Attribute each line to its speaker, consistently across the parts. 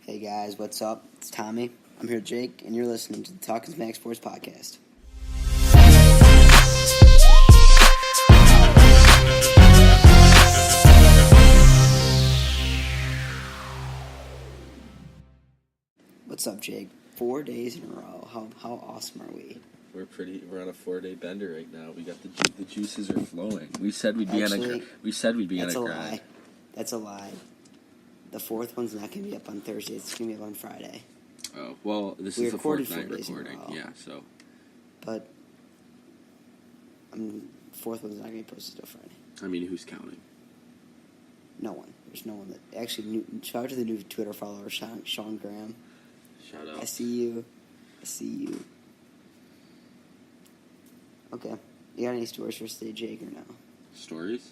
Speaker 1: Hey guys, what's up? It's Tommy. I'm here with Jake, and you're listening to the Talkin'Smack Sports Podcast. What's up, Jake? 4 days in a row. How awesome are we?
Speaker 2: We're on a 4-day bender right now. We got the juices are flowing. We said we'd be on a grind.
Speaker 1: Lie. That's a lie. The fourth one's not going to be up on Thursday. It's going to be up on Friday.
Speaker 2: Oh, well, this is the fourth night recording. Yeah, so.
Speaker 1: But fourth one's not going to be posted until Friday.
Speaker 2: I mean, who's counting?
Speaker 1: No one. There's no one that actually. Shout out to the new Twitter follower, Sean Graham.
Speaker 2: Shout out.
Speaker 1: I see you. Okay. You got any stories for us today, Jake, or no?
Speaker 2: Stories?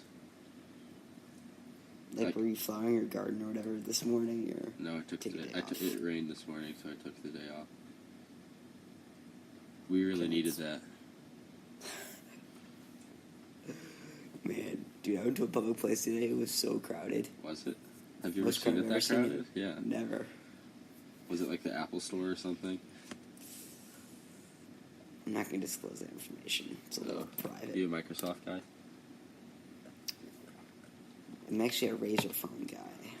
Speaker 1: Like, were you flowering your garden or whatever this morning? Or
Speaker 2: no, I took the day off. It rained this morning, so I took the day off. We really needed that.
Speaker 1: Man, dude, I went to a public place today. It was so crowded.
Speaker 2: Was it? Have you ever seen it that crowded? Yeah.
Speaker 1: Never.
Speaker 2: Was it like the Apple Store or something?
Speaker 1: I'm not going to disclose that information. It's a little private.
Speaker 2: Are you a Microsoft guy?
Speaker 1: I'm actually a Razor phone guy.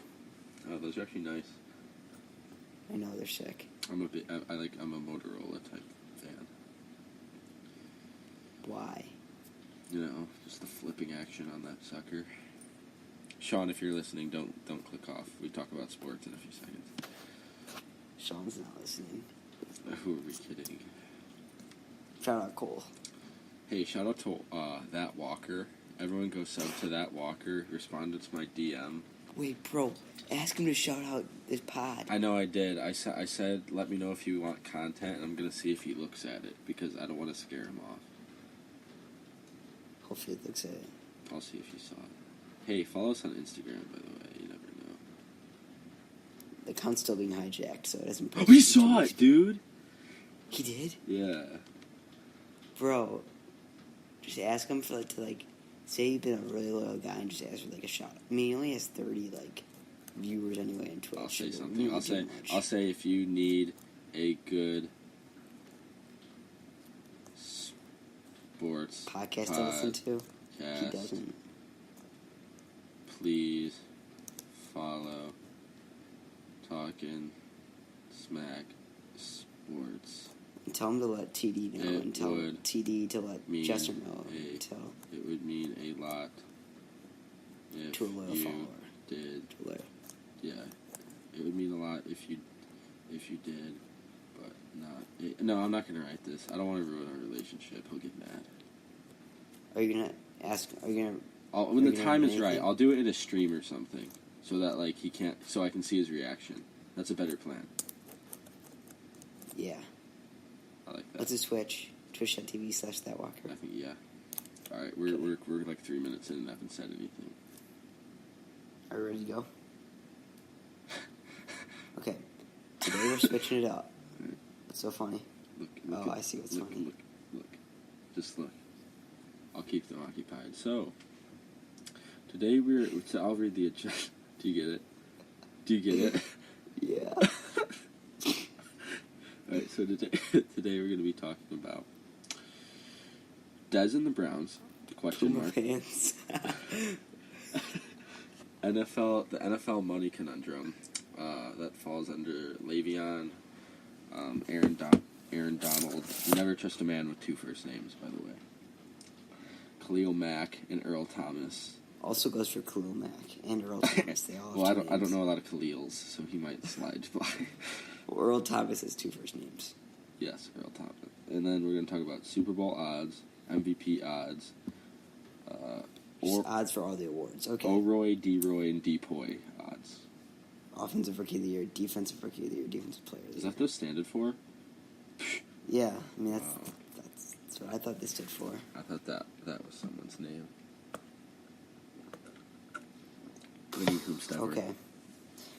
Speaker 2: Oh, those are actually nice.
Speaker 1: I know, they're sick.
Speaker 2: I'm a Motorola type fan.
Speaker 1: Why?
Speaker 2: You know, just the flipping action on that sucker. Sean, if you're listening, don't click off. We talk about sports in a few seconds.
Speaker 1: Sean's not listening.
Speaker 2: Who are we kidding?
Speaker 1: Shout out Cole.
Speaker 2: Hey, shout out to That Walker. Everyone go sub to That Walker. Responded to my DM.
Speaker 1: Wait, bro. Ask him to shout out this pod.
Speaker 2: I know I did. I said, let me know if you want content, and I'm going to see if he looks at it, because I don't want to scare him off.
Speaker 1: Hopefully he looks at it.
Speaker 2: I'll see if you saw it. Hey, follow us on Instagram, by the way. You never know.
Speaker 1: The account's still being hijacked, so it doesn't...
Speaker 2: Oh, we saw it, dude!
Speaker 1: He did?
Speaker 2: Yeah.
Speaker 1: Bro, just ask him to say you've been a really loyal guy and just ask for, a shout. I mean, he only has 30, viewers anyway on Twitch.
Speaker 2: I'll say something. I'll say if you need a good sports
Speaker 1: podcast to listen to, he doesn't.
Speaker 2: Please follow Talkin'Smack Sports.
Speaker 1: And tell him to let TD know, and tell TD to let Jester know.
Speaker 2: It would mean a lot if
Speaker 1: to a loyal follower.
Speaker 2: Yeah, it would mean a lot if you did, but not. No, I'm not gonna write this. I don't want to ruin our relationship. He'll get mad.
Speaker 1: Are you gonna ask?
Speaker 2: When the time is right, I'll do it in a stream or something, so that he can't. So I can see his reaction. That's a better plan.
Speaker 1: Yeah.
Speaker 2: I like that.
Speaker 1: What's his Twitch? Twitch.tv/thatwalker.
Speaker 2: I think, yeah. Alright, we're 3 minutes in and haven't said anything.
Speaker 1: Are you ready to go? Okay. Today we're switching it up. What's so funny?
Speaker 2: Look
Speaker 1: I see what's funny.
Speaker 2: Look. Just look. I'll keep them occupied. So, today I'll read the agenda. Do you get it?
Speaker 1: Yeah.
Speaker 2: Alright, so today we're going to be talking about Dez and the Browns, the question mark.
Speaker 1: Pants.
Speaker 2: The NFL money conundrum, that falls under Le'Veon, Aaron Donald. You never trust a man with two first names, by the way. Khalil Mack and Earl Thomas.
Speaker 1: Also goes for Khalil Mack and Earl Thomas. They all.
Speaker 2: Well, I don't know a lot of Khalils, so he might slide by.
Speaker 1: Well, Earl Thomas has two first names.
Speaker 2: Yes, Earl Thomas. And then we're going to talk about Super Bowl odds, MVP odds,
Speaker 1: odds for all the awards. Okay.
Speaker 2: OROY, DROY, and DPOY odds.
Speaker 1: Offensive Rookie of the Year, Defensive Rookie of the Year, Defensive Player of the Year.
Speaker 2: Is that those standard for?
Speaker 1: Yeah, I mean that's what I thought they stood for.
Speaker 2: I thought that was someone's name.
Speaker 1: Okay.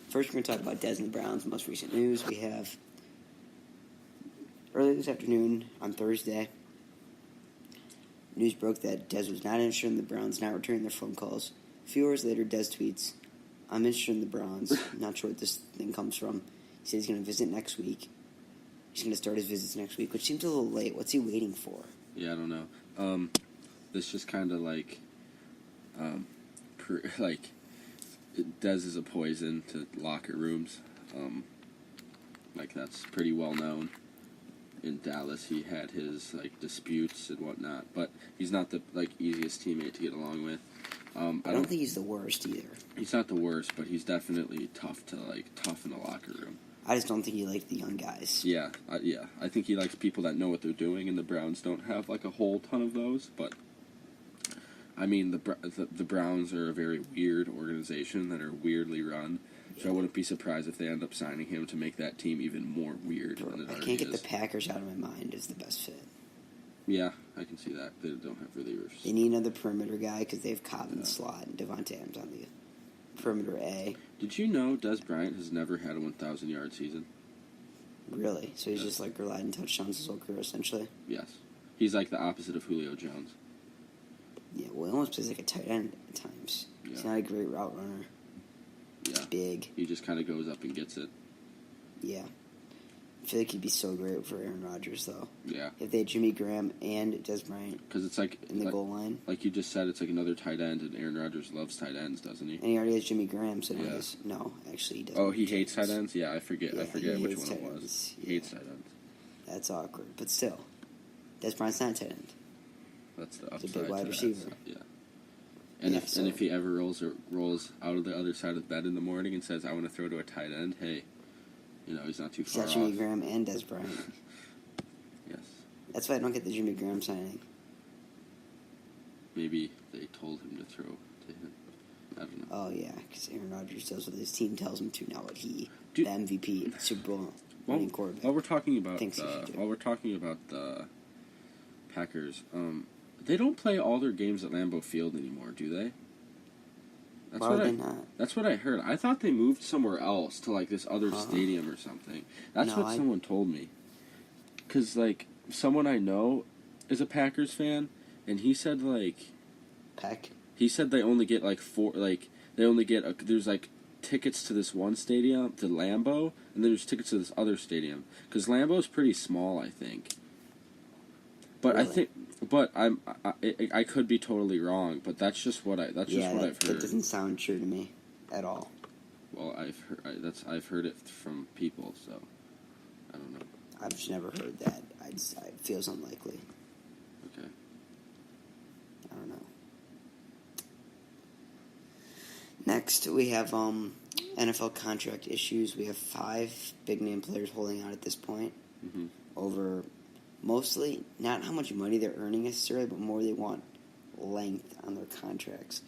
Speaker 1: First, we're going to talk about Dez and the Browns' most recent news. We have, earlier this afternoon, on Thursday, news broke that Dez was not interested in the Browns not returning their phone calls. A few hours later, Dez tweets, I'm interested in the Browns. Not sure what this thing comes from. He said he's going to visit next week. He's going to start his visits next week, which seems a little late. What's he waiting for?
Speaker 2: Yeah, I don't know. This just kind of like Dez is a poison to locker rooms. Like that's pretty well known. In Dallas, he had his like disputes and whatnot, but he's not the easiest teammate to get along with.
Speaker 1: I don't think he's the worst either.
Speaker 2: He's not the worst, but he's definitely tough in the locker room.
Speaker 1: I just don't think he likes the young guys.
Speaker 2: Yeah. I think he likes people that know what they're doing, and the Browns don't have like a whole ton of those. But I mean, the Browns are a very weird organization that are weirdly run. So I wouldn't be surprised if they end up signing him to make that team even more weird than it
Speaker 1: I
Speaker 2: already
Speaker 1: can't get
Speaker 2: is.
Speaker 1: the Packers out of my mind as the best fit.
Speaker 2: Yeah, I can see that. They don't have relievers.
Speaker 1: They need another perimeter guy because they have Cobb in the slot and Devontae Adams on the perimeter A.
Speaker 2: Did you know Dez Bryant has never had a 1,000-yard season?
Speaker 1: Really? So he's just like relied on touchdowns his whole career, essentially?
Speaker 2: Yes. He's like the opposite of Julio Jones.
Speaker 1: Yeah, well, he almost plays like a tight end at times.
Speaker 2: Yeah.
Speaker 1: He's not a great route runner.
Speaker 2: Yeah.
Speaker 1: Big.
Speaker 2: He just kind of goes up and gets it.
Speaker 1: Yeah. I feel like he'd be so great for Aaron Rodgers, though.
Speaker 2: Yeah.
Speaker 1: If they had Jimmy Graham and Dez Bryant
Speaker 2: because it's like
Speaker 1: in the goal line.
Speaker 2: Like you just said, it's like another tight end, and Aaron Rodgers loves tight ends, doesn't he?
Speaker 1: And he already has Jimmy Graham, so
Speaker 2: Yeah.
Speaker 1: no, actually he doesn't.
Speaker 2: Oh, he hates tight ends? Yeah, I forget.
Speaker 1: Yeah,
Speaker 2: I forget
Speaker 1: he
Speaker 2: which
Speaker 1: hates
Speaker 2: one it
Speaker 1: tight
Speaker 2: was.
Speaker 1: ends.
Speaker 2: He hates tight ends.
Speaker 1: That's awkward, but still, Dez Bryant's not a tight end.
Speaker 2: That's the
Speaker 1: He's
Speaker 2: upside.
Speaker 1: a big wide
Speaker 2: to that,
Speaker 1: receiver.
Speaker 2: so, yeah. And
Speaker 1: Yeah,
Speaker 2: if he ever rolls out of the other side of the bed in the morning and says, "I want to throw to a tight end," hey, he's not too
Speaker 1: He's
Speaker 2: far
Speaker 1: got
Speaker 2: off.
Speaker 1: Jimmy Graham and Dez Bryant.
Speaker 2: Yes.
Speaker 1: That's why I don't get the Jimmy Graham signing.
Speaker 2: Maybe they told him to throw to him. I don't know.
Speaker 1: Oh yeah, because Aaron Rodgers does what his team tells him to, not what the
Speaker 2: Dude.
Speaker 1: MVP Super Bowl winning quarterback.
Speaker 2: While we're talking about
Speaker 1: thinks he should do.
Speaker 2: the Packers, they don't play all their games at Lambeau Field anymore, do they?
Speaker 1: Why would they not?
Speaker 2: That's what I heard. I thought they moved somewhere else to like this other stadium or something. That's what someone told me. Because like someone I know is a Packers fan, and he said like
Speaker 1: Peck.
Speaker 2: he said they only get like there's like tickets to this one stadium, to Lambeau, and then there's tickets to this other stadium. Because Lambeau's pretty small, I think. But
Speaker 1: Really?
Speaker 2: I could be totally wrong. But that's just what I've heard.
Speaker 1: That doesn't sound true to me at all.
Speaker 2: Well, I've heard it from people, so I don't know.
Speaker 1: I've just never heard that. It feels unlikely.
Speaker 2: Okay.
Speaker 1: I don't know. Next, we have NFL contract issues. We have 5 big-name players holding out at this point over mostly not how much money they're earning necessarily, but more they want length on their contracts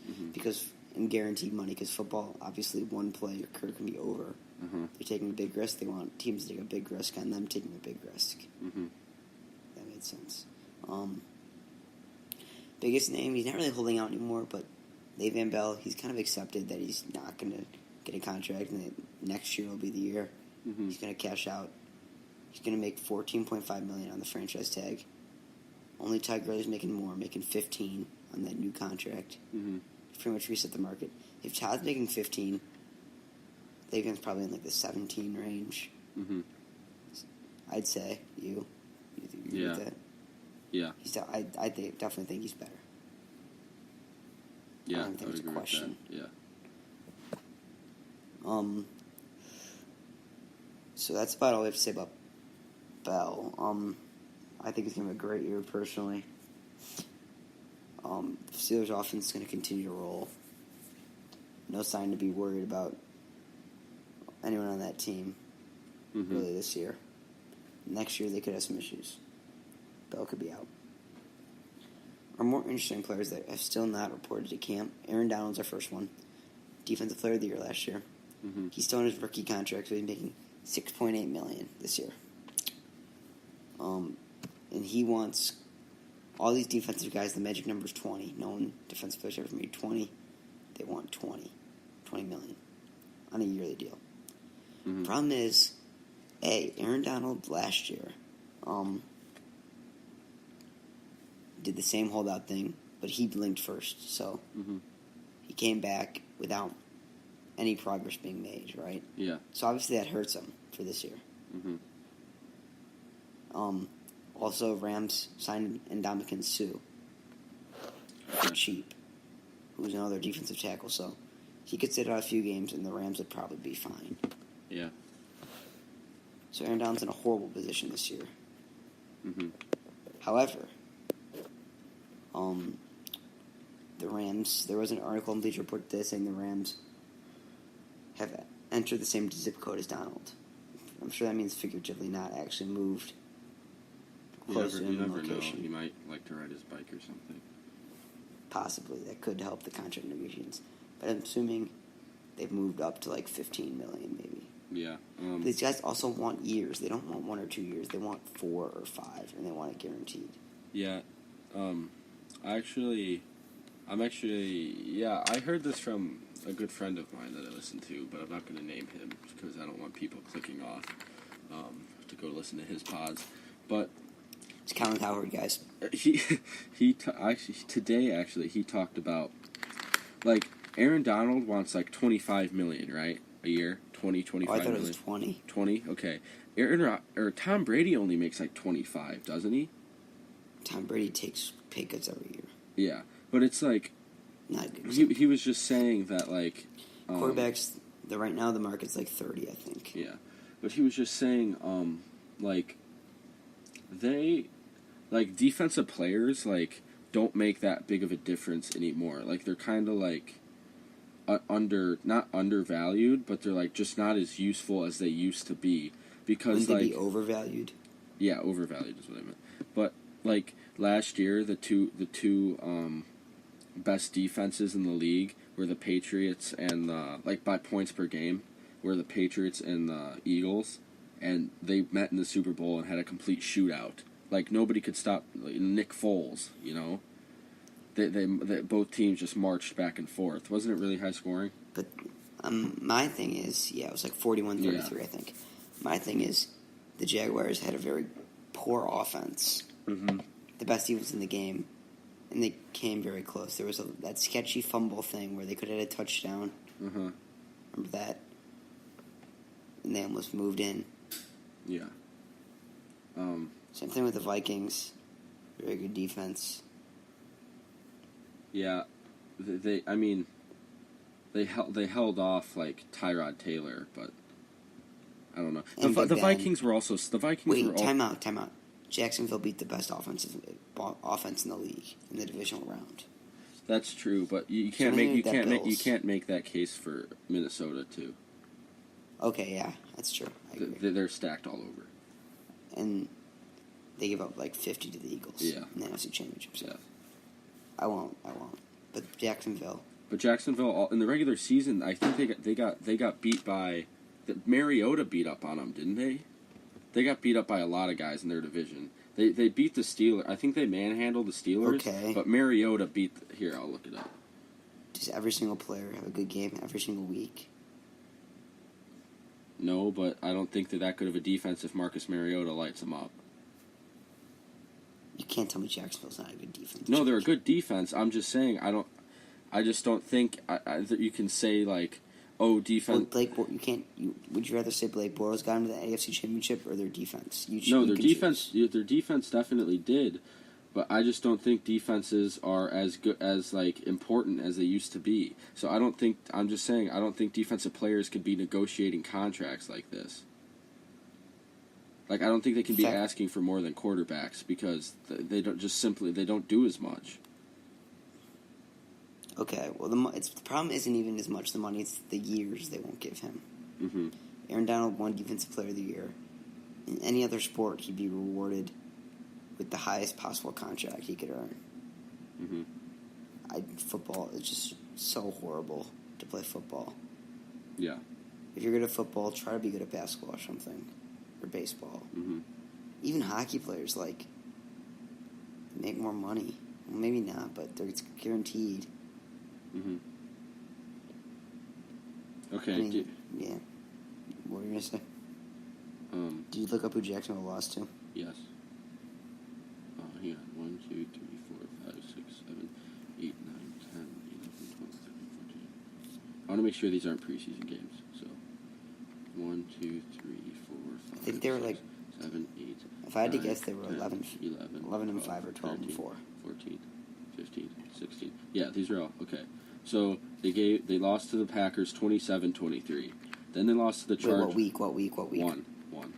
Speaker 1: and guaranteed money. Because football, obviously, one play your career can be over. They're taking a big risk. They want teams to take a big risk on them taking a big risk. That made sense. Biggest name, he's not really holding out anymore, but Le'Veon Bell, he's kind of accepted that he's not going to get a contract, and that next year will be the year. He's going to cash out. He's going to make $14.5 million on the franchise tag. Only Ty Gurley's making more, making $15 on that new contract. Pretty much reset the market. If Todd's making $15, Le'Veon's probably in like the 17 range. I'd say you agree with that?
Speaker 2: Yeah.
Speaker 1: I definitely think he's better.
Speaker 2: Yeah,
Speaker 1: I don't think it's a question.
Speaker 2: Yeah.
Speaker 1: So that's about all we have to say about Bell. I think he's going to have a great year personally. The Steelers' offense is going to continue to roll. No sign to be worried about anyone on that team really this year. Next year they could have some issues. Bell could be out. Our more interesting players that have still not reported to camp. Aaron Donald's our first one. Defensive Player of the Year last year. He's still in his rookie contract, so he's making $6.8 million this year. And he wants all these defensive guys. The magic number is 20. No one defensive players ever made 20. They want 20 million on a yearly deal. Problem is, Aaron Donald last year did the same holdout thing, but he blinked first. So he came back without any progress being made, right?
Speaker 2: Yeah.
Speaker 1: So obviously that hurts them for this year.
Speaker 2: Mm-hmm.
Speaker 1: Also, Rams signed Ndamukong Suh for cheap, who's another defensive tackle. So he could sit out a few games, and the Rams would probably be fine.
Speaker 2: Yeah.
Speaker 1: So Aaron Donald's in a horrible position this year.
Speaker 2: Mm-hmm.
Speaker 1: However, the Rams, there was an article in Bleacher Report today saying the Rams have entered the same zip code as Donald. I'm sure that means figuratively, not actually moved closer
Speaker 2: You
Speaker 1: in
Speaker 2: never know.
Speaker 1: location.
Speaker 2: He might like to ride his bike or something.
Speaker 1: Possibly. That could help the contract negotiations. But I'm assuming they've moved up to like $15 million maybe.
Speaker 2: Yeah.
Speaker 1: But these guys also want years. They don't want 1 or 2 years. They want 4 or 5, and they want it guaranteed.
Speaker 2: Yeah. I heard this from a good friend of mine that I listen to, but I'm not going to name him because I don't want people clicking off to go listen to his pods. But
Speaker 1: It's Colin Cowherd, guys.
Speaker 2: Today he talked about, like, Aaron Donald wants like $25 million, right, a year, 25
Speaker 1: I thought
Speaker 2: million.
Speaker 1: it was 20.
Speaker 2: 20, okay. Tom Brady only makes like 25, doesn't he?
Speaker 1: Tom Brady takes pay cuts every year.
Speaker 2: Yeah, but it's like
Speaker 1: Not a good.
Speaker 2: he was just saying that, like,
Speaker 1: Quarterbacks. Right now the market's like 30, I think.
Speaker 2: Yeah, but he was just saying, like, defensive players, like, don't make that big of a difference anymore. Like, they're kind of, like, not undervalued, but they're, like, just not as useful as they used to be. Because,
Speaker 1: Wouldn't they be overvalued?
Speaker 2: Yeah, overvalued is what I meant. But, like, last year, the two best defenses in the league were the Patriots and, like, by points per game, were the Patriots and the Eagles. And they met in the Super Bowl and had a complete shootout. Like, nobody could stop Nick Foles, you know? They both teams just marched back and forth. Wasn't it really high scoring?
Speaker 1: But my thing is, it was like 41-33, I think. My thing is, the Jaguars had a very poor offense.
Speaker 2: Mm-hmm.
Speaker 1: The best defense in the game, and they came very close. There was that sketchy fumble thing where they could have had a touchdown.
Speaker 2: Uh-huh.
Speaker 1: Remember that? And they almost moved in.
Speaker 2: Yeah.
Speaker 1: Same thing with the Vikings. Very good defense.
Speaker 2: Yeah. They held off, like, Tyrod Taylor, but I don't know. The Vikings were also...
Speaker 1: Time out. Jacksonville beat the best offense in the league in the divisional round.
Speaker 2: That's true, but you can't make that case for Minnesota too.
Speaker 1: Okay, yeah, that's true. I agree.
Speaker 2: They're stacked all over.
Speaker 1: And they give up like 50 to the Eagles in the NFC Championship. So.
Speaker 2: Yeah.
Speaker 1: I won't. But Jacksonville
Speaker 2: In the regular season, I think they got beat by Mariota beat up on them, didn't they? They got beat up by a lot of guys in their division. They beat the Steelers. I think they manhandled the Steelers.
Speaker 1: Okay.
Speaker 2: But Mariota beat... Here, I'll look it up.
Speaker 1: Does every single player have a good game every single week?
Speaker 2: No, but I don't think they're that good of a defense if Marcus Mariota lights them up.
Speaker 1: You can't tell me Jacksonville's not a good defense.
Speaker 2: No, they're a good defense. I'm just saying I just don't think you can say, like, oh, defense...
Speaker 1: Well, would you rather say Blake Bortles got into the AFC Championship or their defense?
Speaker 2: Their defense definitely did, but I just don't think defenses are as good as, like, important as they used to be. So I don't think defensive players could be negotiating contracts like this. Like, I don't think they can be asking for more than quarterbacks because they don't do as much.
Speaker 1: Okay, well, the problem isn't even as much the money; it's the years they won't give him.
Speaker 2: Mm-hmm.
Speaker 1: Aaron Donald won Defensive Player of the Year. In any other sport, he'd be rewarded with the highest possible contract he could earn.
Speaker 2: Mm-hmm.
Speaker 1: Football is just so horrible to play football.
Speaker 2: Yeah.
Speaker 1: If you're good at football, try to be good at basketball or something, or baseball.
Speaker 2: Mm-hmm.
Speaker 1: Even hockey players make more money. Well, maybe not, but it's guaranteed.
Speaker 2: Mm-hmm. Okay.
Speaker 1: Yeah. What were you gonna say? Did you look up who Jacksonville lost to?
Speaker 2: Yes. Hang on. 1, 2, 3, 4, 5, 6, 7, 8, 9, 10, 11, 12, 13, 14. I want to make sure these aren't preseason games. So 1, 2, 3, 4, 5.
Speaker 1: I think they were
Speaker 2: 6, 7, 8.
Speaker 1: If I had to
Speaker 2: 9,
Speaker 1: guess, they were
Speaker 2: 10,
Speaker 1: 11 and
Speaker 2: 12,
Speaker 1: 5 or 12 and 4.
Speaker 2: 14, 15, 16. Yeah, these are all okay. So they lost to the Packers 27-23. Then they lost to the Chargers.
Speaker 1: What week?
Speaker 2: One.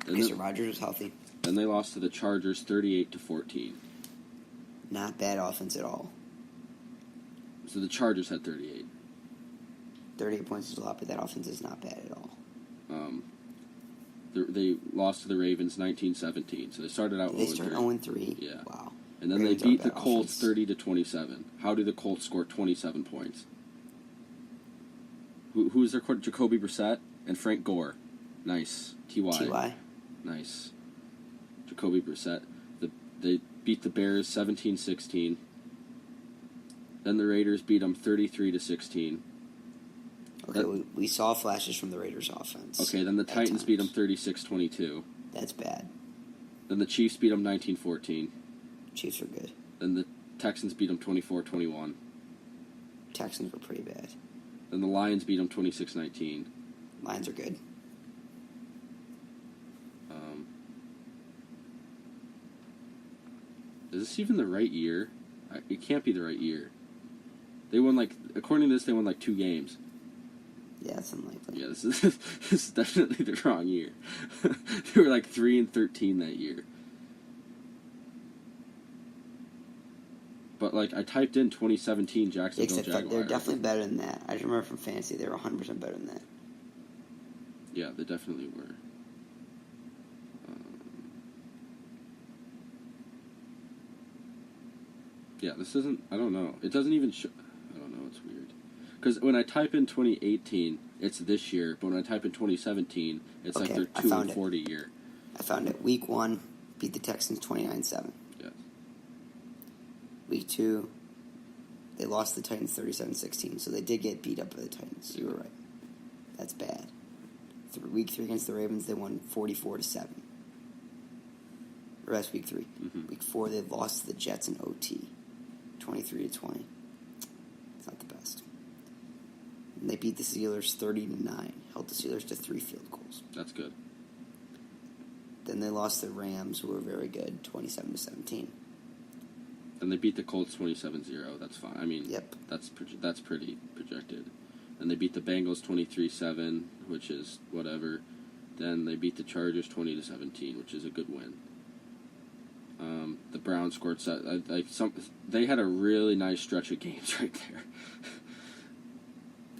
Speaker 1: Okay, so Rodgers was healthy.
Speaker 2: Then they lost to the Chargers 38-14.
Speaker 1: Not bad offense at all.
Speaker 2: So the Chargers had 38.
Speaker 1: 38 points is a lot, but that offense is not bad at all.
Speaker 2: They lost to the Ravens 19-17. So they started out 0-3.
Speaker 1: They started 0-3.
Speaker 2: Yeah.
Speaker 1: Wow.
Speaker 2: And then
Speaker 1: Ravens
Speaker 2: they beat the
Speaker 1: bad
Speaker 2: Colts
Speaker 1: offense.
Speaker 2: 30-27. How do the Colts score 27 points? Who's their quarterback? Jacoby Brissett and Frank Gore. Nice. T.Y. Nice. Jacoby Brissett. They beat the Bears 17-16. Then the Raiders beat them 33-16.
Speaker 1: Okay, we saw flashes from the Raiders' offense.
Speaker 2: Okay, then the Titans beat them 36-22.
Speaker 1: That's bad.
Speaker 2: Then the Chiefs beat them 19-14.
Speaker 1: Chiefs were good.
Speaker 2: Then the Texans beat them 24-21.
Speaker 1: Texans were pretty bad.
Speaker 2: Then the Lions beat them 26-19.
Speaker 1: Lions are good.
Speaker 2: Is this even the right year? It can't be the right year. They won according to this, they won 2 games.
Speaker 1: Yeah, it's unlikely.
Speaker 2: Yeah, this is definitely the wrong year. They were 3-13 that year. But I typed in 2017 Jacksonville Jaguars.
Speaker 1: They're definitely better than that. I just remember from fantasy they were 100% better than that.
Speaker 2: Yeah, they definitely were. Yeah, this isn't. I don't know. It doesn't even show. I don't know. It's weird. Because when I type in 2018, it's this year. But when I type in 2017, it's their 2-40 year.
Speaker 1: I found it. Week 1, beat the Texans 29-7.
Speaker 2: Yes.
Speaker 1: Week 2, they lost the Titans 37-16. So they did get beat up by the Titans. You were right. That's bad. Week 3 against the Ravens, they won 44-7. Or that's week 3.
Speaker 2: Mm-hmm.
Speaker 1: Week 4, they lost to the Jets in OT, 23-20. It's not the best. And they beat the Steelers 30-9. Held the Steelers to 3 field goals.
Speaker 2: That's good.
Speaker 1: Then they lost to the Rams, who were very good, 27-17.
Speaker 2: And they beat the Colts 27-0. That's fine. I mean,
Speaker 1: yep.
Speaker 2: That's pretty projected. And they beat the Bengals 23-7, which is whatever. Then they beat the Chargers 20-17, which is a good win. The Browns scored they had a really nice stretch of games right there.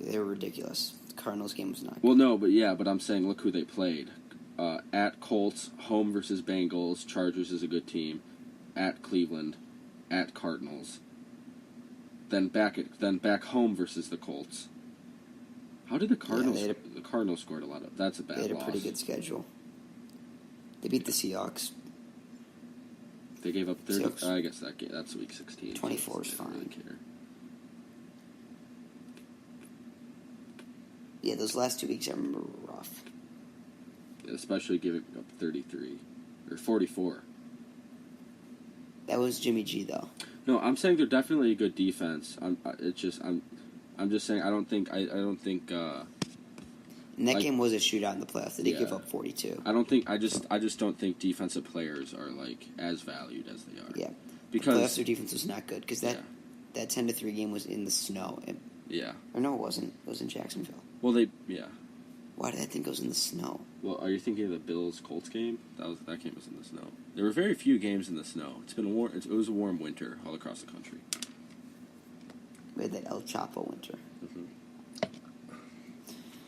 Speaker 1: They were ridiculous. The Cardinals game was not good.
Speaker 2: Well, no, but I'm saying look who they played. At Colts, home versus Bengals. Chargers is a good team. At Cleveland, at Cardinals. Then back home versus the Colts. How did the Cardinals? The Cardinals scored a lot of. That's a bad loss.
Speaker 1: They had a pretty good schedule. They beat the Seahawks.
Speaker 2: They gave up 30. I guess that's week 16.
Speaker 1: 24 is fine.
Speaker 2: Really care.
Speaker 1: Yeah, those last 2 weeks I remember were rough.
Speaker 2: Yeah, especially giving up 33 or 44.
Speaker 1: That was Jimmy G though.
Speaker 2: No, I'm saying they're definitely a good defense. I'm just saying I don't think.
Speaker 1: And that game was a shootout in the playoffs. They did give up 42.
Speaker 2: I don't think. I just don't think defensive players are as valued as they are.
Speaker 1: Yeah,
Speaker 2: because
Speaker 1: playoffs their defense was not good because that 10-3 game was in the snow. Or no, it wasn't. It was in Jacksonville.
Speaker 2: Well,
Speaker 1: Why did that thing goes in the snow?
Speaker 2: Well, are you thinking of the Bills-Colts game? That game was in the snow. There were very few games in the snow. It's been warm. It was a warm winter all across the country.
Speaker 1: We had that El Chapo winter.
Speaker 2: Mm-hmm.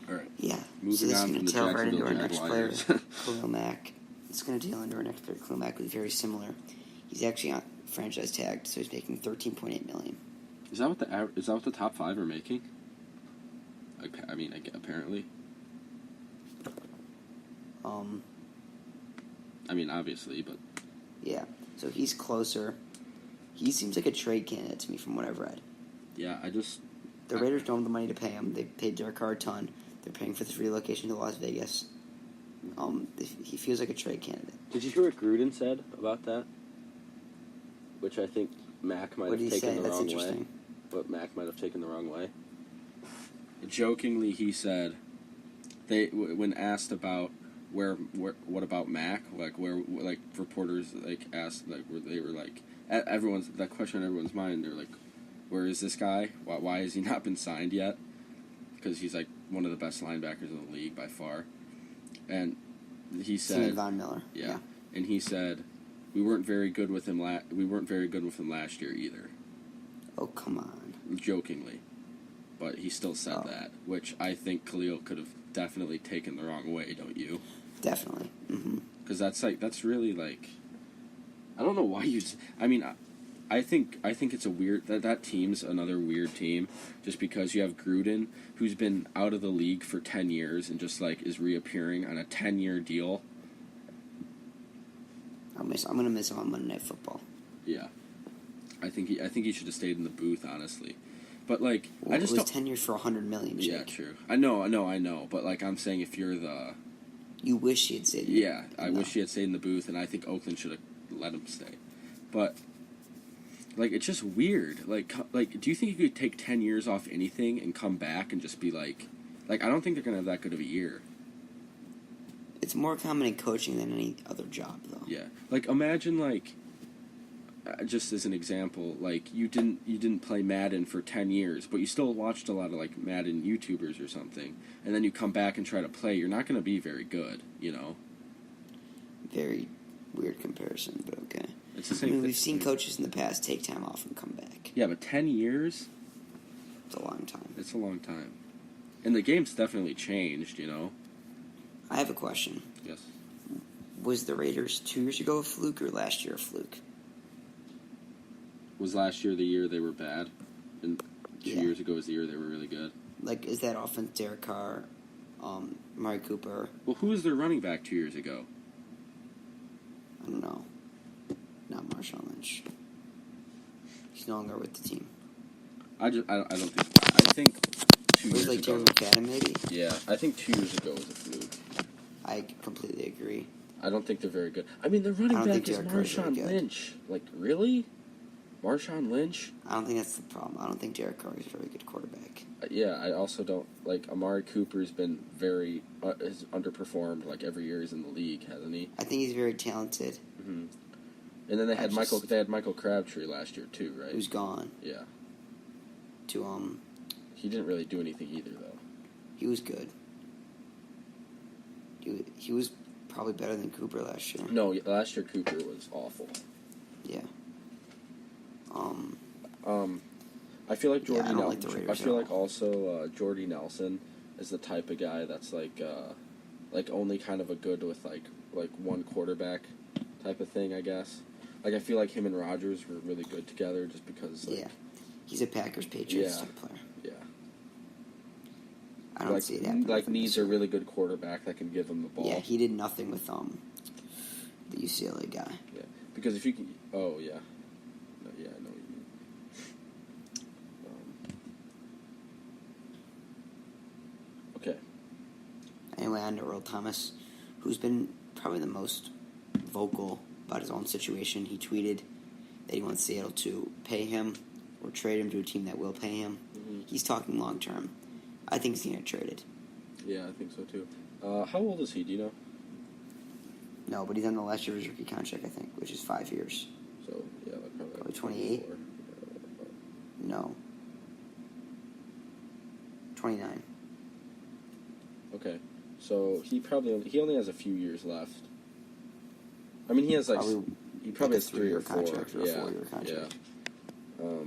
Speaker 2: All right.
Speaker 1: Yeah.
Speaker 2: Moving on from the Jacksonville Jaguars.
Speaker 1: Khalil Mack. It's going to deal into our next player. Khalil Mack was very similar. He's actually on franchise tagged, so he's making $13.8 million.
Speaker 2: Is that what the top 5 are making? I mean, apparently. I mean, obviously, but
Speaker 1: yeah. So he's closer. He seems like a trade candidate to me, from what I've read.
Speaker 2: Yeah,
Speaker 1: the Raiders don't have the money to pay him. They paid Derek Carr a ton. They're paying for this relocation to Las Vegas. He feels like a trade candidate.
Speaker 2: Did you hear what Gruden said about that? Which I think Mac might have taken the wrong way. What Mac might have taken the wrong way. jokingly, he said, when asked about what about Mac, like reporters asked where they were that question on everyone's mind. They're like, where is this guy? Why has he not been signed yet? Because he's one of the best linebackers in the league by far. And he said,
Speaker 1: Von Miller. Yeah.
Speaker 2: And he said, we weren't very good with him. We weren't very good with him last year either.
Speaker 1: Oh, come on.
Speaker 2: Jokingly, but he still said that, which I think Khalil could have definitely taken the wrong way. Don't you?
Speaker 1: Definitely.
Speaker 2: Because that's really I don't know why you. I mean, I think it's a weird that team's another weird team, just because you have Gruden, who's been out of the league for 10 years and just is reappearing on a 10-year deal.
Speaker 1: I'm gonna miss him on Monday Night Football.
Speaker 2: Yeah, I think he should have stayed in the booth, honestly. But
Speaker 1: well,
Speaker 2: I just
Speaker 1: it was 10 years for $100 million. Jake.
Speaker 2: Yeah, true. I know. But I'm saying, if you're the,
Speaker 1: you wish he had stayed.
Speaker 2: Yeah, I wish he had stayed in the booth, and I think Oakland should have let him stay. But it's just weird. Do you think you could take 10 years off anything and come back and just be I don't think they're gonna have that good of a year.
Speaker 1: It's more common in coaching than any other job, though.
Speaker 2: Yeah, imagine just as an example, you didn't play Madden for 10 years, but you still watched a lot of Madden YouTubers or something, and then you come back and try to play. You're not going to be very good,
Speaker 1: Very weird comparison, but okay.
Speaker 2: It's the same.
Speaker 1: We've seen coaches in the past take time off and come back.
Speaker 2: Yeah, but 10 years?
Speaker 1: It's a long time.
Speaker 2: It's a long time, and the game's definitely changed.
Speaker 1: I have a question.
Speaker 2: Yes.
Speaker 1: Was the Raiders 2 years ago a fluke or last year a fluke?
Speaker 2: Was last year the year they were bad, and 2 years ago was the year they were really good?
Speaker 1: Is that offense Derek Carr, Amari Cooper?
Speaker 2: Well, who was their running back 2 years ago?
Speaker 1: I don't know. Not Marshawn Lynch. He's no longer with the team.
Speaker 2: I don't think. I think 2 years ago.
Speaker 1: Jeremy McAdam, maybe?
Speaker 2: Yeah, I think 2 years ago was a fluke.
Speaker 1: I completely agree.
Speaker 2: I don't think they're very good. I mean, the running back is Marshawn Lynch. Really? Marshawn Lynch?
Speaker 1: I don't think that's the problem. I don't think Derek Carr is a very good quarterback.
Speaker 2: Yeah, I also don't. Amari Cooper's been very has underperformed every year he's in the league, hasn't he?
Speaker 1: I think he's very talented.
Speaker 2: Mm-hmm. And then they had Michael Crabtree last year too, right?
Speaker 1: Who's gone.
Speaker 2: Yeah.
Speaker 1: He
Speaker 2: didn't really do anything either, though.
Speaker 1: He was good. He was probably better than Cooper last year.
Speaker 2: No, last year Cooper was awful.
Speaker 1: Yeah.
Speaker 2: I feel like Jordy.
Speaker 1: I don't like the Raiders.
Speaker 2: I feel also Jordy Nelson is the type of guy that's only kind of a good with one quarterback type of thing, I guess. I feel like him and Rodgers were really good together just because.
Speaker 1: Yeah, he's a Packers-Patriots type player.
Speaker 2: Yeah.
Speaker 1: I don't see it happening.
Speaker 2: Needs a really good quarterback that can give him the ball.
Speaker 1: Yeah, he did nothing with the UCLA guy.
Speaker 2: Yeah, because if you can. Oh yeah. Yeah, I know what you mean. Okay.
Speaker 1: Anyway, on to Earl Thomas, who's been probably the most vocal about his own situation. He tweeted that he wants Seattle to pay him or trade him to a team that will pay him. Mm-hmm. He's talking long term. I think he's going to get traded.
Speaker 2: Yeah, I think so too. How old is he? Do you know?
Speaker 1: No, but he's on the last year of his rookie contract, I think, which is 5 years.
Speaker 2: So, yeah,
Speaker 1: probably 28? No. 29.
Speaker 2: Okay. So, he only has a few years left. I mean, he has he probably has 3 or 4.
Speaker 1: Contract or a 4-year contract.
Speaker 2: Yeah.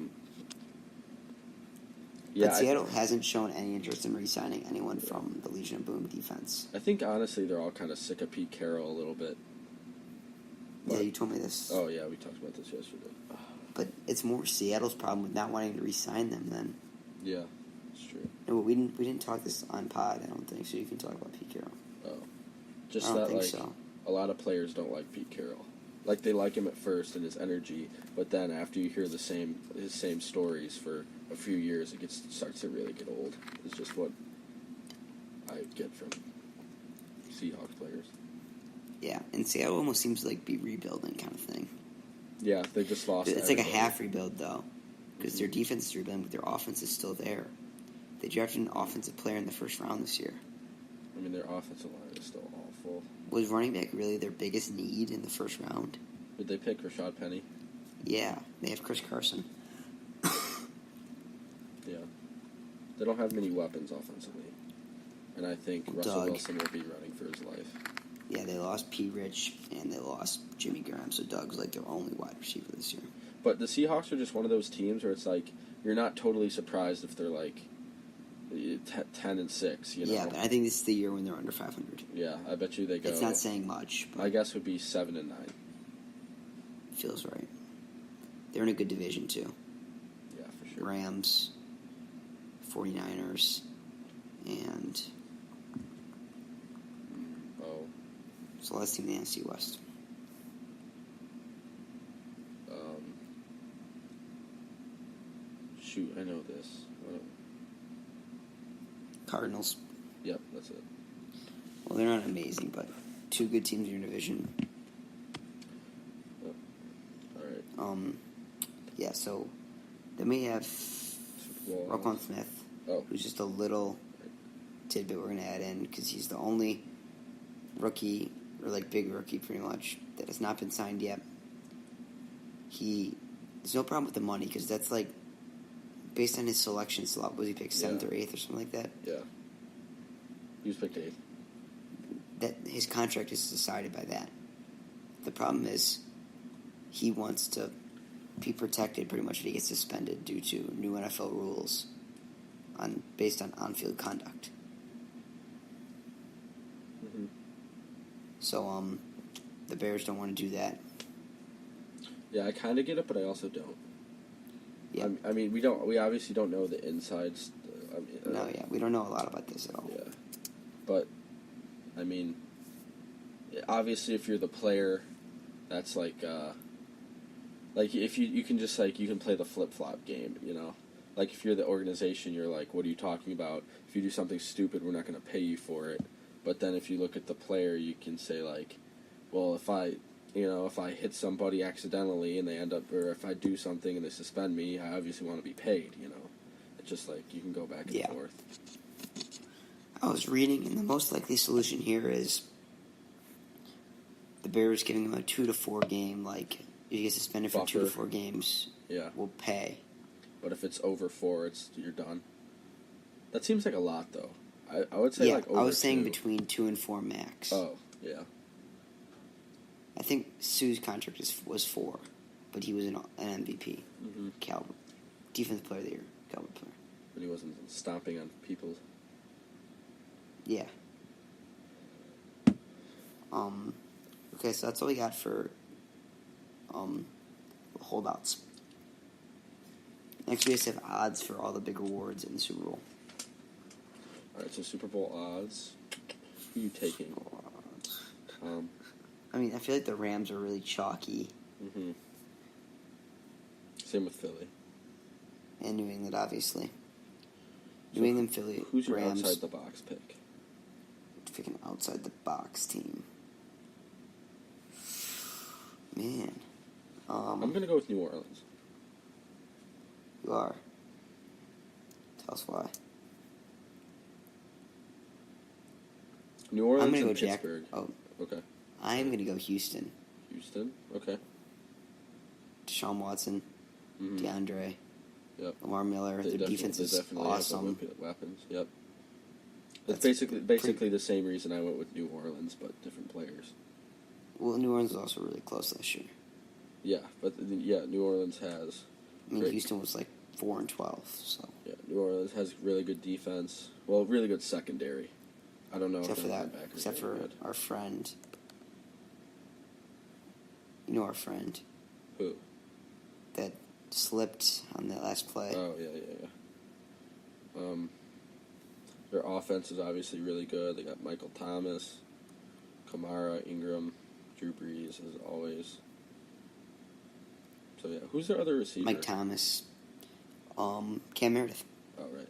Speaker 1: But Seattle hasn't shown any interest in re-signing anyone from the Legion of Boom defense.
Speaker 2: I think, honestly, they're all kind of sick of Pete Carroll a little bit.
Speaker 1: But, yeah, you told me this.
Speaker 2: Oh, yeah, we talked about this yesterday.
Speaker 1: But it's more Seattle's problem with not wanting to re-sign them than...
Speaker 2: Yeah, it's true.
Speaker 1: No, we didn't talk this on pod, I don't think, so you can talk about Pete Carroll.
Speaker 2: Oh. Just
Speaker 1: I don't think so.
Speaker 2: A lot of players don't like Pete Carroll. They like him at first and his energy, but then after you hear his same stories for a few years, it starts to really get old. It's just what I get from Seahawks players.
Speaker 1: Yeah, and Seattle almost seems to be rebuilding kind of thing.
Speaker 2: Yeah, they just lost.
Speaker 1: It's a half rebuild though, because their defense is rebuilding, but their offense is still there. They drafted an offensive player in the first round this year.
Speaker 2: I mean, their offensive line is still awful.
Speaker 1: Was running back really their biggest need in the first round?
Speaker 2: Did they pick Rashad Penny?
Speaker 1: Yeah, they have Chris Carson.
Speaker 2: Yeah. They don't have many weapons offensively. And I think Russell Wilson will be running for his life.
Speaker 1: Yeah, they lost P. Rich and they lost Jimmy Graham, so Doug's like their only wide receiver this year.
Speaker 2: But the Seahawks are just one of those teams where it's like, you're not totally surprised if they're like 10-6, you know?
Speaker 1: Yeah, but I think this is the year when they're under 500.
Speaker 2: Yeah, I bet you they go...
Speaker 1: It's not saying much. But
Speaker 2: my guess would be 7-9.
Speaker 1: Feels right. They're in a good division, too.
Speaker 2: Yeah, for sure.
Speaker 1: Rams, 49ers, and... It's the last team in the NFC West.
Speaker 2: Shoot, I know this.
Speaker 1: Cardinals.
Speaker 2: Yep, that's it.
Speaker 1: Well, they're not amazing, but two good teams in your division.
Speaker 2: Oh. All right.
Speaker 1: Yeah, so then we have Roquan Smith, who's just a little tidbit we're going to add in because he's the only rookie, or like big rookie pretty much, that has not been signed yet. There's no problem with the money because that's like, based on his selection slot, was he picked 7th or 8th or something like that?
Speaker 2: Yeah. He was picked 8th.
Speaker 1: That his contract is decided by that. The problem is he wants to be protected pretty much if he gets suspended due to new NFL rules based on on-field conduct.
Speaker 2: Mm-hmm.
Speaker 1: So the Bears don't want to do that.
Speaker 2: Yeah, I kind of get it, but I also don't.
Speaker 1: Yeah.
Speaker 2: I mean, we obviously don't know the insides.
Speaker 1: We don't know a lot about this at all.
Speaker 2: Yeah, but I mean, obviously, if you're the player, that's like if you can just like you can play the flip flop game, you know. Like if you're the organization, you're like, what are you talking about? If you do something stupid, we're not going to pay you for it. But then if you look at the player, you can say like, well, if I hit somebody accidentally and they end up, or if I do something and they suspend me, I obviously want to be paid, you know. It's just like you can go back and forth.
Speaker 1: I was reading, and the most likely solution here is the Bears giving him a 2 to 4 game, like, if you get suspended for 2 to 4 games, we'll pay.
Speaker 2: But if it's over 4, you're done. That seems like a lot, though. I would say like over 2.
Speaker 1: I was saying between 2 and 4 max.
Speaker 2: Oh, yeah.
Speaker 1: I think Sue's contract was 4, but he was an MVP.
Speaker 2: Mm-hmm.
Speaker 1: Caliber. Defensive player of the year. Caliber player.
Speaker 2: But he wasn't stomping on people.
Speaker 1: Yeah. Okay, so that's all we got for holdouts. Next we just have odds for all the big awards in the Super Bowl.
Speaker 2: Alright, so Super Bowl odds. Who are you taking?
Speaker 1: I mean, I feel like the Rams are really chalky.
Speaker 2: Mm-hmm. Same with Philly.
Speaker 1: And New England, obviously.
Speaker 2: So
Speaker 1: New England, Philly,
Speaker 2: who's your
Speaker 1: Rams.
Speaker 2: outside the box pick?
Speaker 1: Pick an outside the box team. Man.
Speaker 2: I'm going to go with New Orleans.
Speaker 1: You are. Tell us why.
Speaker 2: New Orleans
Speaker 1: I'm gonna
Speaker 2: and
Speaker 1: go
Speaker 2: Pittsburgh. Okay.
Speaker 1: I am going to go Houston.
Speaker 2: Houston? Okay.
Speaker 1: Deshaun Watson, DeAndre,
Speaker 2: Yep.
Speaker 1: Lamar Miller. Their defense is awesome.
Speaker 2: Have the weapons. Yep. That's basically the same reason I went with New Orleans, but different players.
Speaker 1: Well, New Orleans was also really close last year.
Speaker 2: Yeah, but New Orleans has.
Speaker 1: I mean, Houston was like 4-12, so.
Speaker 2: Yeah, New Orleans has really good defense. Well, really good secondary. I don't know
Speaker 1: except for our friend. You know our friend.
Speaker 2: Who?
Speaker 1: That slipped on that last play.
Speaker 2: Oh, yeah. Their offense is obviously really good. They got Michael Thomas, Kamara, Ingram, Drew Brees, as always. So, yeah. Who's their other receiver?
Speaker 1: Mike Thomas. Cam Meredith.
Speaker 2: Oh, right.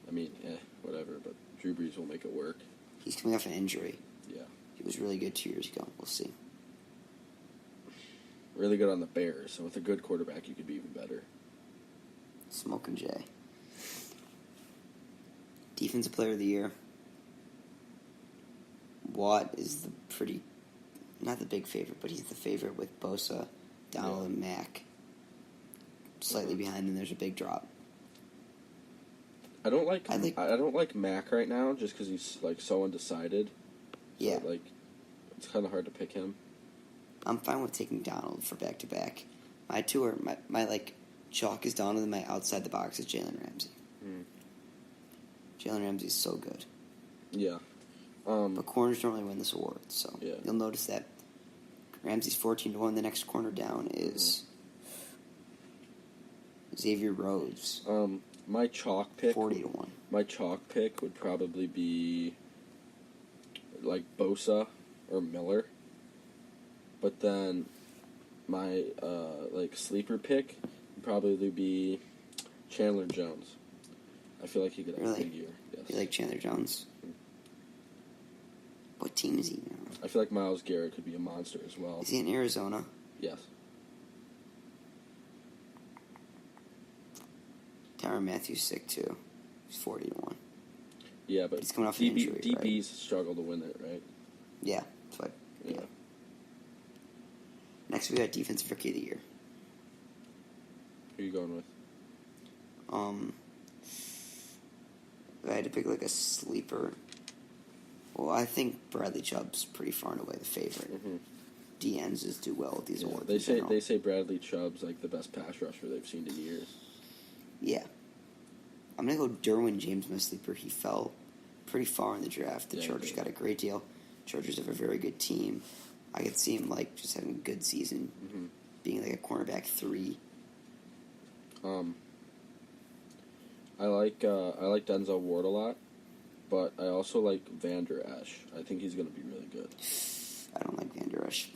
Speaker 2: I mean, whatever, but Drew Brees will make it work.
Speaker 1: He's coming off an injury.
Speaker 2: Yeah.
Speaker 1: He was really good 2 years ago. We'll see.
Speaker 2: Really good on the Bears, so with a good quarterback, you could be even better.
Speaker 1: Smoking Jay. Defensive Player of the Year. Watt is not the big favorite, but he's the favorite with Bosa, Donald, and Mack. Slightly behind, and there's a big drop.
Speaker 2: I don't like Mac right now just because he's like so undecided.
Speaker 1: Yeah.
Speaker 2: So, it's kind of hard to pick him.
Speaker 1: I'm fine with taking Donald for back-to-back. My two are, my chalk is Donald, and my outside the box is Jalen Ramsey. Jalen Ramsey is so good.
Speaker 2: Yeah.
Speaker 1: But corners don't really win this award, so you'll notice that Ramsey's 14-1. The next corner down is Xavier Rhodes.
Speaker 2: My chalk pick
Speaker 1: 40-1.
Speaker 2: My chalk pick would probably be like Bosa or Miller. But then my sleeper pick would probably be Chandler Jones. I feel like he could have a big year. Yes.
Speaker 1: You like Chandler Jones? What team is he now?
Speaker 2: I feel like Myles Garrett could be a monster as well.
Speaker 1: Is he in Arizona?
Speaker 2: Yes.
Speaker 1: Tyrann Mathieu's sick too. He's 40-1.
Speaker 2: Yeah, but
Speaker 1: he's coming off an injury,
Speaker 2: DBs
Speaker 1: right?
Speaker 2: struggle to win it, right?
Speaker 1: Yeah, that's what. Yeah. Next, we got Defensive Rookie of the Year.
Speaker 2: Who are you going with?
Speaker 1: If I had to pick a sleeper. Well, I think Bradley Chubb's pretty far and away the favorite. DNs do well with these awards.
Speaker 2: They say Bradley Chubb's the best pass rusher they've seen in years.
Speaker 1: Yeah. I'm going to go Derwin James, my sleeper. He fell pretty far in the draft. The Chargers got a great deal. Chargers have a very good team. I could see him just having a good season, being a cornerback 3.
Speaker 2: I like Denzel Ward a lot, but I also like Van Der Esch. I think he's going to be really good.
Speaker 1: I don't like Van Der Esch.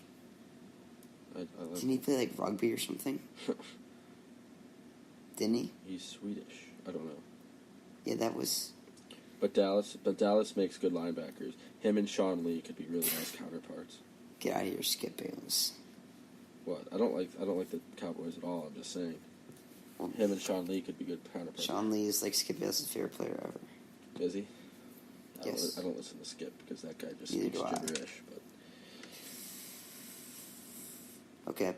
Speaker 1: Didn't he play rugby or something? Didn't he?
Speaker 2: He's Swedish. I don't know.
Speaker 1: Yeah, that was.
Speaker 2: But Dallas makes good linebackers. Him and Sean Lee could be really nice counterparts.
Speaker 1: Get out of here, Skip Bayless.
Speaker 2: What? I don't like the Cowboys at all. I'm just saying. Well, him and Sean Lee could be good counterparts.
Speaker 1: Sean Lee is Skip Bayless' favorite player ever.
Speaker 2: Is he?
Speaker 1: Yes.
Speaker 2: I don't listen to Skip because that guy just
Speaker 1: Neither
Speaker 2: speaks
Speaker 1: do I.
Speaker 2: gibberish. But
Speaker 1: okay.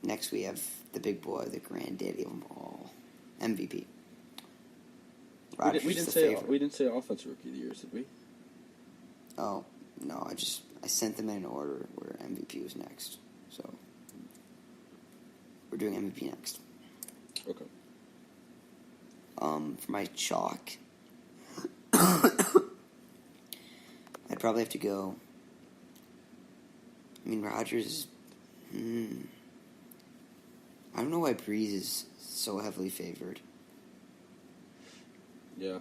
Speaker 1: Next, we have the big boy, the granddaddy of them all, MVP.
Speaker 2: We didn't say offensive rookie of the year, did we?
Speaker 1: Oh no! I sent them in an order where MVP was next, so we're doing MVP next.
Speaker 2: Okay.
Speaker 1: For my chalk, I'd probably have to go. Rodgers. I don't know why Breeze is so heavily favored.
Speaker 2: Yeah.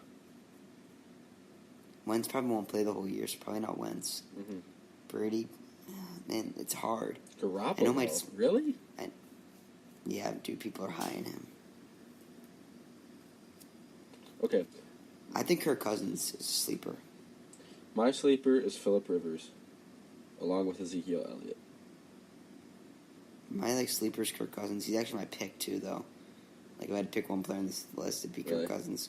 Speaker 1: Wentz probably won't play the whole year, so probably not Wentz. Brady, man, it's hard.
Speaker 2: Garoppolo, really?
Speaker 1: Yeah, dude, people are high on him.
Speaker 2: Okay.
Speaker 1: I think Kirk Cousins is a sleeper.
Speaker 2: My sleeper is Phillip Rivers, along with Ezekiel Elliott.
Speaker 1: My sleeper is Kirk Cousins. He's actually my pick too, though. If I had to pick one player on this list, it'd be Kirk Cousins.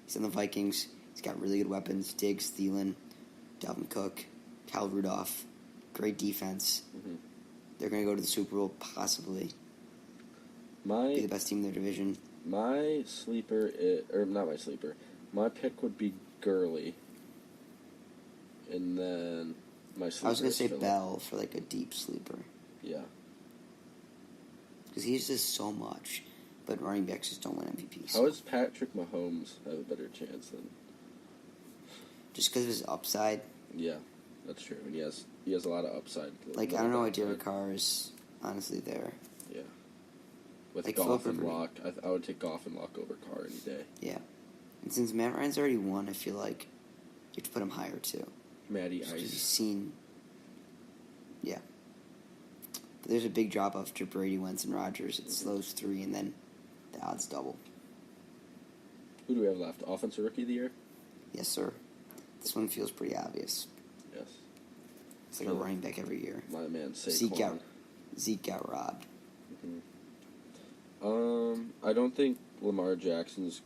Speaker 1: He's on the Vikings. He's got really good weapons: Diggs, Thielen, Dalvin Cook, Kyle Rudolph. Great defense. They're going to go to the Super Bowl, possibly. Be the best team in their division.
Speaker 2: My sleeper not my sleeper. My pick would be Gurley. And then my sleeper
Speaker 1: I was going to say
Speaker 2: Phillip.
Speaker 1: Bell for a deep sleeper.
Speaker 2: Yeah.
Speaker 1: Because he just does so much. But running backs just don't win MVPs.
Speaker 2: How does Patrick Mahomes have a better chance than?
Speaker 1: Just because of his upside.
Speaker 2: Yeah, that's true. And he has a lot of upside.
Speaker 1: I don't know why Derek Carr is honestly there.
Speaker 2: Yeah. With Goff and Luck, I would take Goff and Luck over Carr any day.
Speaker 1: Yeah. And since Matt Ryan's already won, I feel like you have to put him higher too.
Speaker 2: Matty Ice.
Speaker 1: Because he's seen. Yeah. But there's a big drop off to Brady, Wentz, and Rodgers. It slows 3, and then the odds double.
Speaker 2: Who do we have left? Offensive Rookie of the Year?
Speaker 1: Yes, sir. This one feels pretty obvious.
Speaker 2: Yes.
Speaker 1: It's a running back every year.
Speaker 2: My man Saquon.
Speaker 1: Zeke got robbed.
Speaker 2: I don't think Lamar Jackson's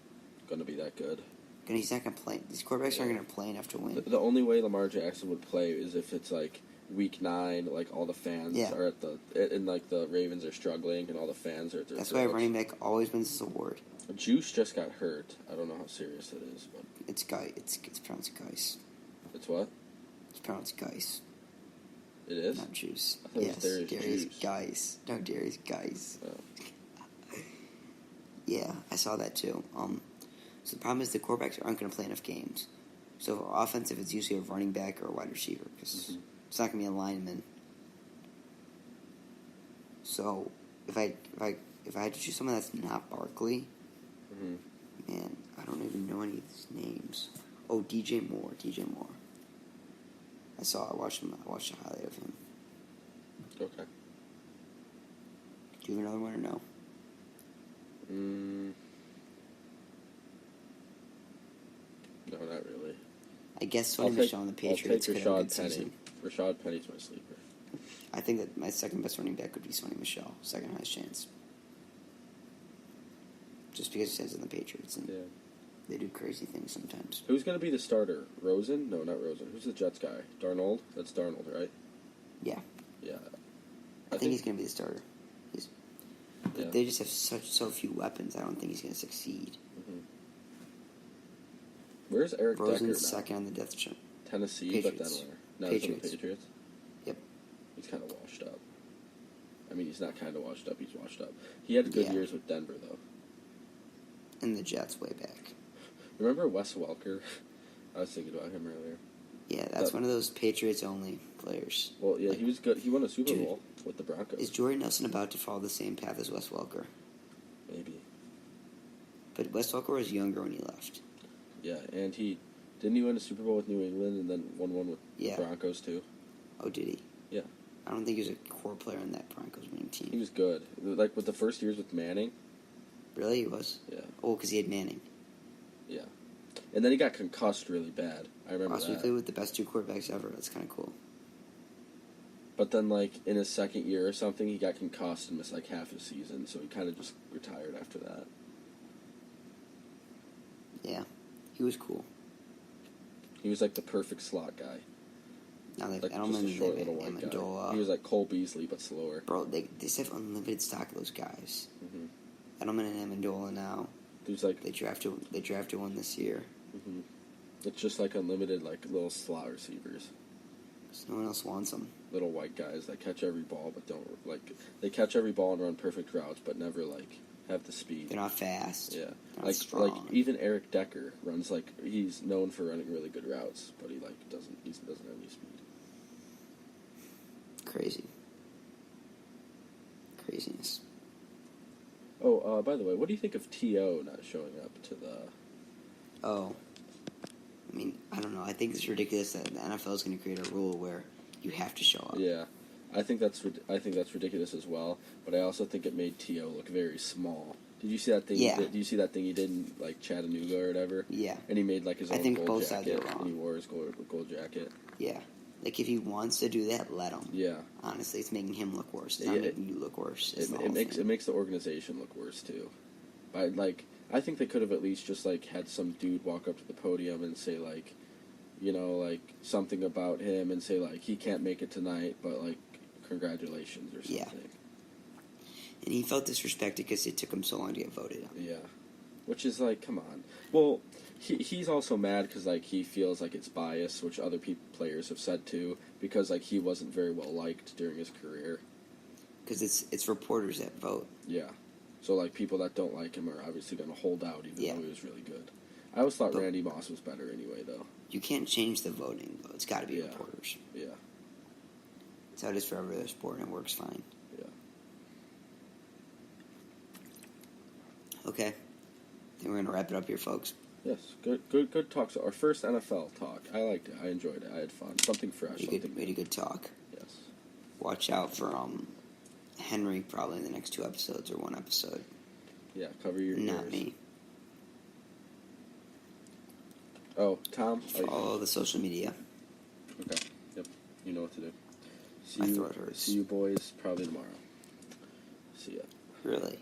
Speaker 2: going to be that good.
Speaker 1: He's not gonna play. These quarterbacks aren't gonna play enough to win.
Speaker 2: The only way Lamar Jackson would play is if it's like week 9, like all the fans are at and like the Ravens are struggling and all the fans are at their
Speaker 1: That's why a running back always wins this award.
Speaker 2: Juice just got hurt. I don't know how serious it is, but
Speaker 1: it's pronounced Geis.
Speaker 2: It's what?
Speaker 1: It's pronounced Geis.
Speaker 2: It is?
Speaker 1: Not Juice.
Speaker 2: I thought it was
Speaker 1: Darius
Speaker 2: Juice.
Speaker 1: Geis. No, Darius Geis.
Speaker 2: Oh.
Speaker 1: Yeah, I saw that too. So the problem is the quarterbacks aren't going to play enough games. So for offensive, it's usually a running back or a wide receiver because it's not going to be a lineman. So if I had to choose someone that's not Barkley, man, I don't even know any of these names. Oh, DJ Moore. I watched a highlight of him.
Speaker 2: Okay.
Speaker 1: Do you have another one or no?
Speaker 2: No, not really.
Speaker 1: I guess Sonny Michel and the Patriots could have a good season.
Speaker 2: Rashad Penny's my sleeper.
Speaker 1: I think that my second best running back would be Sonny Michel. Second highest chance. Just because he says in the Patriots and they do crazy things sometimes.
Speaker 2: Who's going to be the starter? Rosen? No, not Rosen. Who's the Jets guy? Darnold? That's Darnold, right?
Speaker 1: Yeah.
Speaker 2: Yeah.
Speaker 1: I think he's going to be the starter. But they just have so few weapons. I don't think he's going to succeed.
Speaker 2: Where's Eric Decker now?
Speaker 1: Rosen's second on the depth chart.
Speaker 2: Tennessee,
Speaker 1: Patriots.
Speaker 2: But then where? Now he's on the Patriots?
Speaker 1: Yep.
Speaker 2: He's kind of washed up. I mean, he's not kind of washed up. He's washed up. He had good years with Denver, though.
Speaker 1: And the Jets way back.
Speaker 2: Remember Wes Welker? I was thinking about him earlier.
Speaker 1: Yeah, that's one of those Patriots-only players.
Speaker 2: Well, yeah, he was good. He won a Super Bowl with the Broncos.
Speaker 1: Is Jordy Nelson about to follow the same path as Wes Welker?
Speaker 2: Maybe.
Speaker 1: But Wes Welker was younger when he left.
Speaker 2: Yeah, and didn't he win a Super Bowl with New England and then won one with the Broncos too?
Speaker 1: Oh, did he?
Speaker 2: Yeah.
Speaker 1: I don't think he was a core player on that Broncos winning team.
Speaker 2: He was good. Like with the first years with Manning.
Speaker 1: Really, he was?
Speaker 2: Yeah.
Speaker 1: Oh, because he had Manning.
Speaker 2: Yeah. And then he got concussed really bad. I remember
Speaker 1: that. He played with the best two quarterbacks ever. That's kind of cool.
Speaker 2: But then, like, in his second year or something, he got concussed and missed, like, half his season, so he kind of just retired after that.
Speaker 1: Yeah. He was cool.
Speaker 2: He was, like, the perfect slot guy.
Speaker 1: Now they've
Speaker 2: like,
Speaker 1: Edelman,
Speaker 2: just a short little white
Speaker 1: Amendola.
Speaker 2: guy. He was like Cole Beasley, but slower.
Speaker 1: Bro, they have unlimited stock of those guys. Edelman and Amendola now.
Speaker 2: There's like
Speaker 1: they drafted one this year.
Speaker 2: It's just like unlimited, like little slot receivers.
Speaker 1: No one else wants them.
Speaker 2: Little white guys that catch every ball, but don't they catch every ball and run perfect routes, but never like have the speed.
Speaker 1: They're not fast.
Speaker 2: Yeah,
Speaker 1: They're
Speaker 2: like
Speaker 1: not strong.
Speaker 2: like even Eric Decker runs like he's known for running really good routes, but he doesn't have any speed.
Speaker 1: Craziness.
Speaker 2: Oh, by the way, what do you think of T.O. not showing up to the...
Speaker 1: Oh. I mean, I don't know. I think it's ridiculous that the NFL is going to create a rule where you have to show up.
Speaker 2: Yeah. I think that's ridiculous as well, but I also think it made T.O. look very small. Did you see that thing?
Speaker 1: Yeah.
Speaker 2: Did you see that thing he did in, like, Chattanooga or whatever?
Speaker 1: Yeah.
Speaker 2: And he made, like, his own
Speaker 1: both
Speaker 2: gold
Speaker 1: sides
Speaker 2: jacket,
Speaker 1: are wrong.
Speaker 2: and he wore his gold jacket.
Speaker 1: Yeah. Like, if he wants to do that, let him.
Speaker 2: Yeah.
Speaker 1: Honestly, it's making him look worse. It's not making you look worse.
Speaker 2: It makes the organization look worse, too. But, like, I think they could have at least just, like, had some dude walk up to the podium and say, like, you know, like, something about him and say, like, he can't make it tonight, but, like, congratulations or something.
Speaker 1: Yeah. And he felt disrespected because it took him so long to get voted on.
Speaker 2: Yeah. Which is, like, come on. Well, he's also mad because, like, he feels like it's bias, which other players have said, too, because, like, he wasn't very well liked during his career.
Speaker 1: Because it's reporters that vote.
Speaker 2: Yeah. So, like, people that don't like him are obviously going to hold out even though he was really good. I always thought Randy Moss was better anyway, though.
Speaker 1: You can't change the voting, though. It's got to be reporters.
Speaker 2: Yeah.
Speaker 1: That's how it is for every other sport, and it works fine.
Speaker 2: Yeah.
Speaker 1: Okay. I think we're going to wrap it up here, folks.
Speaker 2: Yes. Good talk. So our first NFL talk. I liked it. I enjoyed it. I had fun. Something fresh.
Speaker 1: Really good talk.
Speaker 2: Yes.
Speaker 1: Watch out for Henry probably in the next 2 episodes or 1 episode.
Speaker 2: Yeah, cover your ears.
Speaker 1: Not me.
Speaker 2: Oh, Tom?
Speaker 1: Follow the social media.
Speaker 2: Okay. Yep. You know what to do.
Speaker 1: My throat hurts.
Speaker 2: See you boys probably tomorrow. See ya.
Speaker 1: Really?